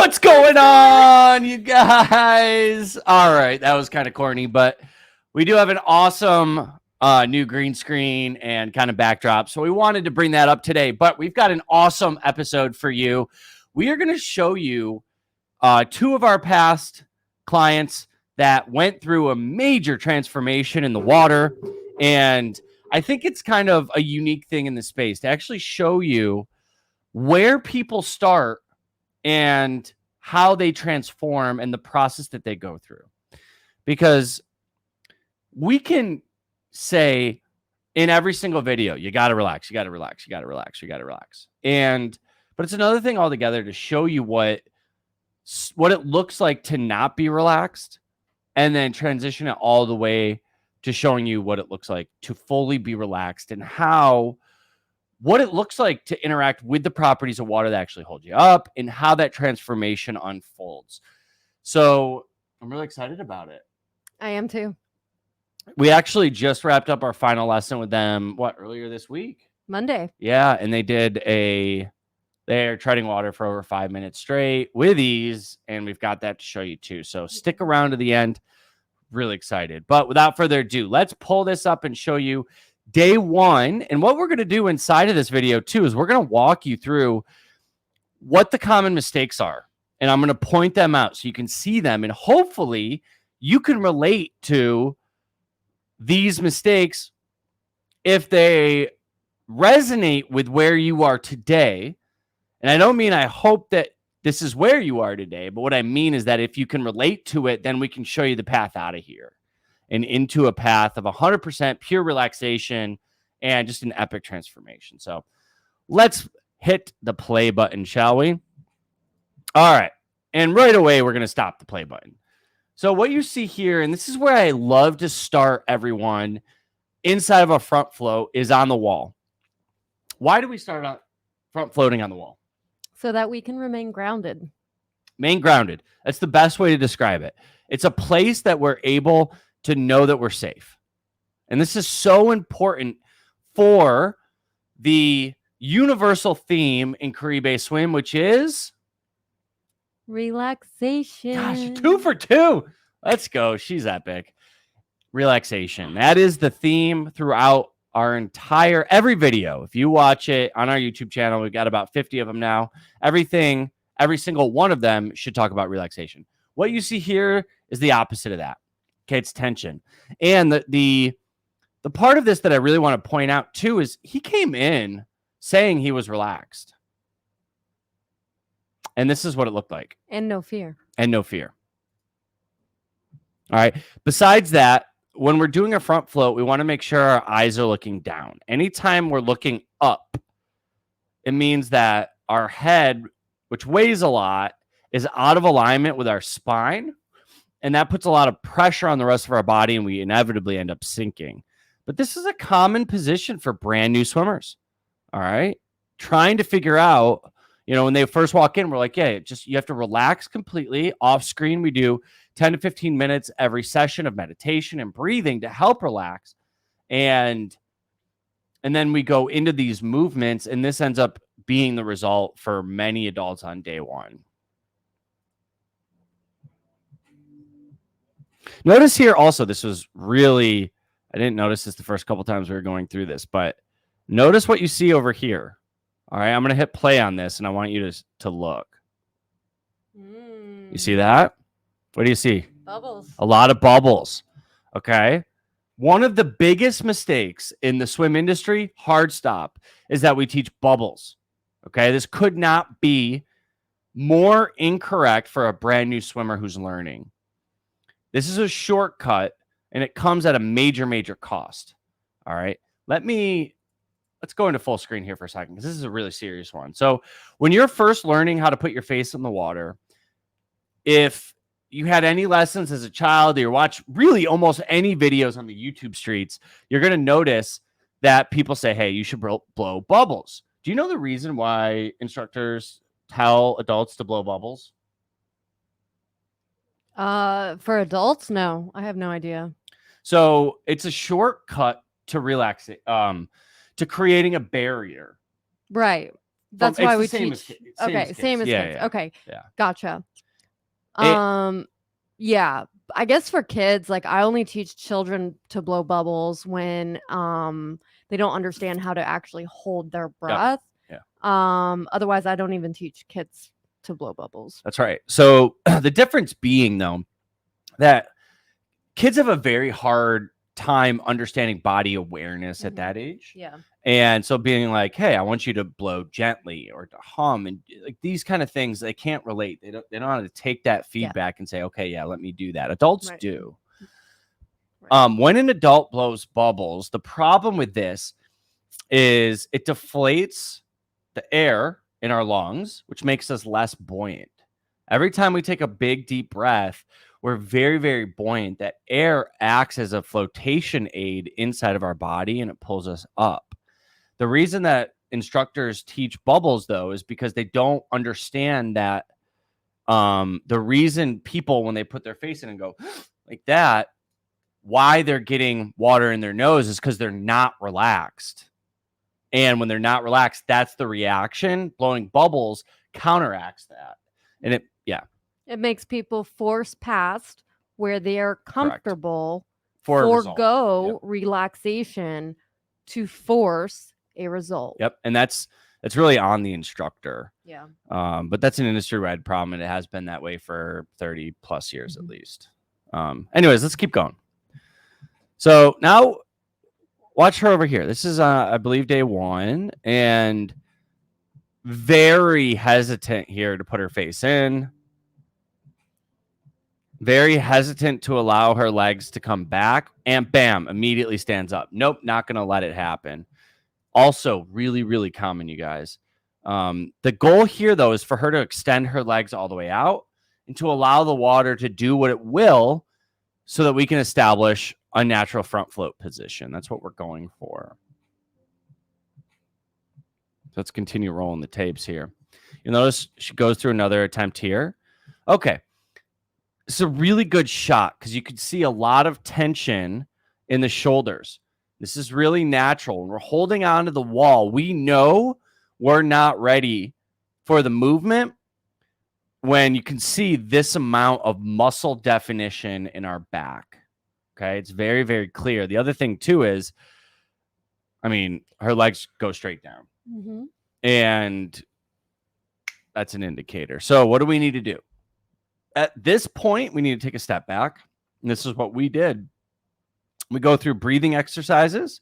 What's going on, you guys? All right, that was kind of corny, but we do have an awesome new green screen and kind of backdrop. So we wanted to bring that up today, but we've got an awesome episode for you. We are going to show you two of our past clients that went through a major transformation in the water. And I think it's kind of a unique thing in the space to actually show you where people start and how they transform and the process that they go through. Because we can say in every single video, you got to relax, you got to relax, you got to relax, you got to relax. But it's another thing altogether to show you what it looks like to not be relaxed and then transition it all the way to showing you what it looks like to fully be relaxed and what it looks like to interact with the properties of water that actually hold you up and how that transformation unfolds. So I'm really excited about it. I am too. We actually just wrapped up our final lesson with them, earlier this week? Monday. Yeah, and they're treading water for over 5 minutes straight with ease, and we've got that to show you too. So stick around to the end. Really excited. But without further ado, let's pull this up and show you day one. And what we're going to do inside of this video too is we're going to walk you through what the common mistakes are. And I'm going to point them out so you can see them. And hopefully you can relate to these mistakes if they resonate with where you are today. And I don't mean I hope that this is where you are today, but what I mean is that if you can relate to it, then we can show you the path out of here and into a path of 100% pure relaxation and just an epic transformation. So let's hit the play button, shall we? All right. And right away, we're going to stop the play button. So what you see here, and this is where I love to start everyone inside of a front float, is on the wall. Why do we start on front floating on the wall? So that we can remain grounded. Remain grounded. That's the best way to describe it. It's a place that we're able to know that we're safe. And this is so important for the universal theme in Caribe swim, which is relaxation. Gosh, 2 for 2. Let's go. She's epic. Relaxation. That is the theme throughout our every video. If you watch it on our YouTube channel, we've got about 50 of them now. Every single one of them should talk about relaxation. What you see here is the opposite of that. Okay, it's tension. And the part of this that I really want to point out too is he came in saying he was relaxed. And this is what it looked like. And no fear. And no fear. All right. Besides that, when we're doing a front float, we want to make sure our eyes are looking down. Anytime we're looking up, it means that our head, which weighs a lot, is out of alignment with our spine. And that puts a lot of pressure on the rest of our body, and we inevitably end up sinking. But this is a common position for brand new swimmers. All right. Trying to figure out, when they first walk in, we're like, yeah, you have to relax completely. Off screen, we do 10 to 15 minutes every session of meditation and breathing to help relax. And then we go into these movements, and this ends up being the result for many adults on day one. Notice here also, this was really, I didn't notice this the first couple times we were going through this, but notice what you see over here. All right, I'm going to hit play on this, and I want you to look. You see that? What do you see? Bubbles. A lot of bubbles. Okay. One of the biggest mistakes in the swim industry, hard stop, is that we teach bubbles. Okay. This could not be more incorrect for a brand new swimmer who's learning. This is a shortcut, and it comes at a major, major cost. All right. Let's go into full screen here for a second, because this is a really serious one. So when you're first learning how to put your face in the water, if you had any lessons as a child, or you watch really almost any videos on the YouTube streets, you're going to notice that people say, hey, you should blow bubbles. Do you know the reason why instructors tell adults to blow bubbles? For adults? No, I have no idea. So it's a shortcut to to creating a barrier. Right. That's It's why the we same as teach. same as Okay, same kids. as Yeah, kids. yeah, Okay, yeah. gotcha. It, Yeah, I guess for kids, like I only teach children to blow bubbles when they don't understand how to actually hold their yep, breath. yeah. Otherwise I don't even teach kids to blow bubbles. That's right. So the difference being though that kids have a very hard time understanding body awareness at that age. Yeah. And so being like, hey, I want you to blow gently or to hum and like these kind of things, they can't relate. They don't know how to take that feedback and say, okay, yeah, let me do that. Adults Right. do. Right. When an adult blows bubbles, the problem with this is it deflates the air in our lungs, which makes us less buoyant. Every time we take a big, deep breath, we're very, very buoyant. That air acts as a flotation aid inside of our body and it pulls us up. The reason that instructors teach bubbles, though, is because they don't understand that the reason people, when they put their face in and go like that, why they're getting water in their nose is because they're not relaxed. And when they're not relaxed, that's the reaction. Blowing bubbles counteracts that. And It makes people force past where they're comfortable, forego relaxation to force a result. Yep. And that's really on the instructor. Yeah. But that's an industry-wide problem, and it has been that way for 30 plus years at least. Anyways, let's keep going. So now watch her over here. This is, I believe, day 1, and very hesitant here to put her face in. Very hesitant to allow her legs to come back, and bam, immediately stands up. Nope, not going to let it happen. Also, really, really common, you guys. The goal here, though, is for her to extend her legs all the way out and to allow the water to do what it will so that we can establish a natural front float position. That's what we're going for. So let's continue rolling the tapes here. You'll notice she goes through another attempt here. Okay. It's a really good shot because you can see a lot of tension in the shoulders. This is really natural. When we're holding on to the wall, we know we're not ready for the movement when you can see this amount of muscle definition in our back. Okay, it's very, very clear. The other thing, too, is, I mean, her legs go straight down. Mm-hmm. And that's an indicator. So what do we need to do? At this point, we need to take a step back. And this is what we did. We go through breathing exercises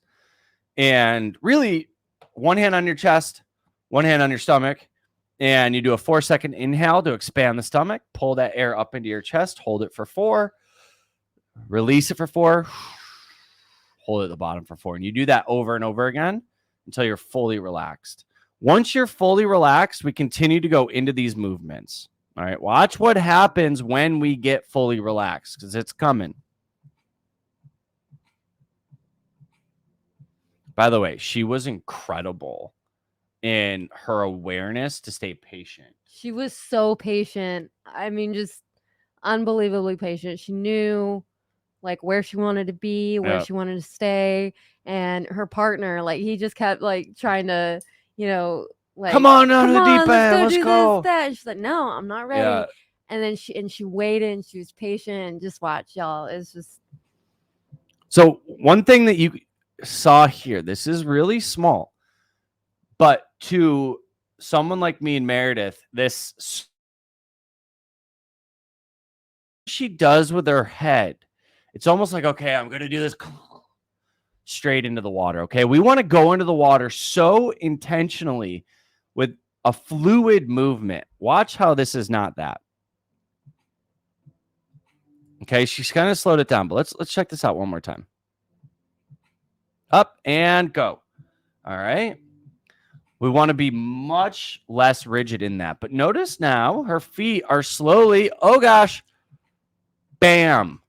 and really one hand on your chest, one hand on your stomach. And you do a 4-second inhale to expand the stomach. Pull that air up into your chest. Hold it for 4. Release it for 4. Hold it at the bottom for 4. And you do that over and over again until you're fully relaxed. Once you're fully relaxed, we continue to go into these movements. All right, watch what happens when we get fully relaxed because it's coming. By the way, she was incredible in her awareness to stay patient. She was so patient. I mean, just unbelievably patient. She knew like where she wanted to be, where she wanted to stay, and her partner, like he just kept like trying to, like come on out of the deep end, let's go. This, that. And she's like, no, I'm not ready. Yeah. And then she waited and she was patient and just watch, y'all. It's just so one thing that you saw here, this is really small, but to someone like me and Meredith, this she does with her head, it's almost like, okay, I'm going to do this straight into the water. Okay. We want to go into the water so intentionally with a fluid movement. Watch how this is not that. Okay. She's kind of slowed it down, but let's check this out one more time. Up and go. All right. We want to be much less rigid in that. But notice now her feet are slowly, oh gosh, bam.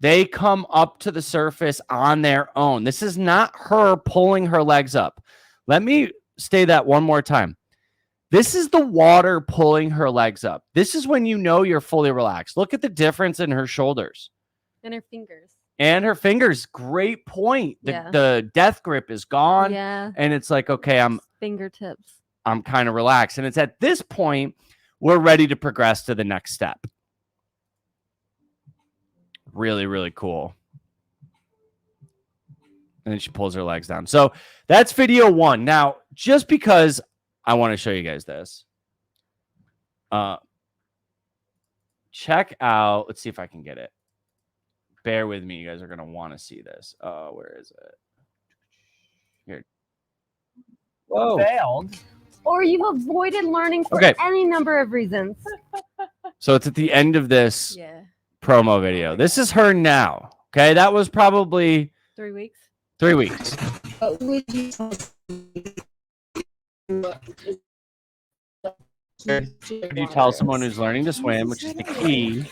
They come up to the surface on their own. This is not her pulling her legs up. Let me say that one more time. This is the water pulling her legs up. This is when you know you're fully relaxed. Look at the difference in her shoulders. And her fingers. And her fingers. Great point. The death grip is gone. Yeah. And it's like, okay, I'm fingertips. I'm kind of relaxed. And it's at this point we're ready to progress to the next step. Really, really cool. And then she pulls her legs down. So that's video 1. Now, just because I want to show you guys this, check out, let's see if I can get it. Bear with me. You guys are going to want to see this. Where is it? Here. Whoa. Failed. Or you've avoided learning for any number of reasons. So it's at the end of this promo video. This is her now. Okay. That was probably 3 weeks. 3 weeks. What would you tell someone who's learning to swim, which is the key?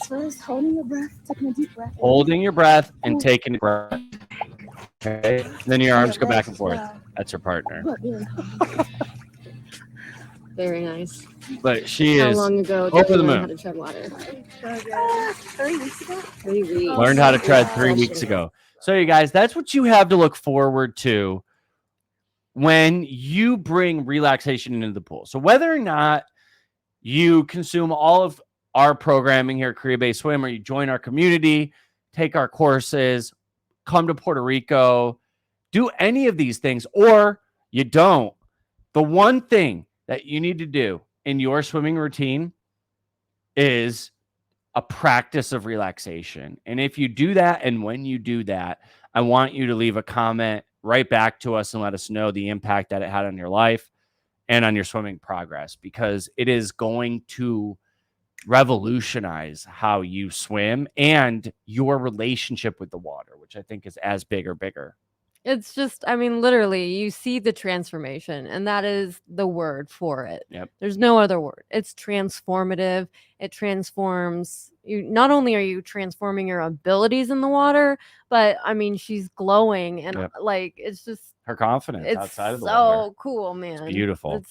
First, holding your breath, taking a deep breath. Holding your breath and taking a breath. Okay. Then your arms go back and forth. That's her partner. Very nice. But she How is long ago over did you the learn moon. how to tread water? 3 weeks ago. 3 weeks. Learned how to tread 3 weeks ago. So you guys, that's what you have to look forward to when you bring relaxation into the pool. So whether or not you consume all of our programming here at Caribe Swim, or you join our community, take our courses, come to Puerto Rico, do any of these things, or you don't, the one thing that you need to do in your swimming routine is a practice of relaxation. And if you do that, and when you do that, I want you to leave a comment right back to us and let us know the impact that it had on your life and on your swimming progress, because it is going to revolutionize how you swim and your relationship with the water, which I think is as big or bigger. It's just, I mean, literally, you see the transformation, and that is the word for it. Yep. There's no other word. It's transformative. It transforms you. Not only are you transforming your abilities in the water, but I mean, she's glowing, and like, it's just her confidence outside of the water. So cool, man. It's beautiful.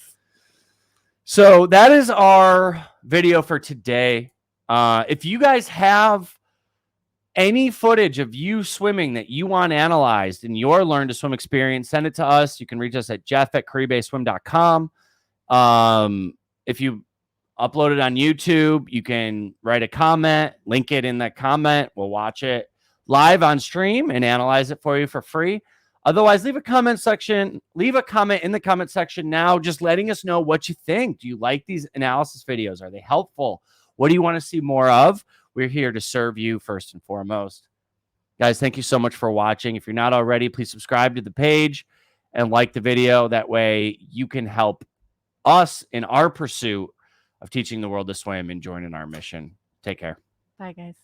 So that is our video for today. If you guys have any footage of you swimming that you want analyzed in your Learn to Swim experience, send it to us. You can reach us at jeff@caribeswim.com. If you upload it on YouTube, you can write a comment, link it in that comment. We'll watch it live on stream and analyze it for you for free. Otherwise, leave a comment in the comment section now, just letting us know what you think. Do you like these analysis videos? Are they helpful? What do you want to see more of? We're here to serve you first and foremost. Guys, thank you so much for watching. If you're not already, please subscribe to the page and like the video. That way you can help us in our pursuit of teaching the world to swim and joining our mission. Take care. Bye, guys.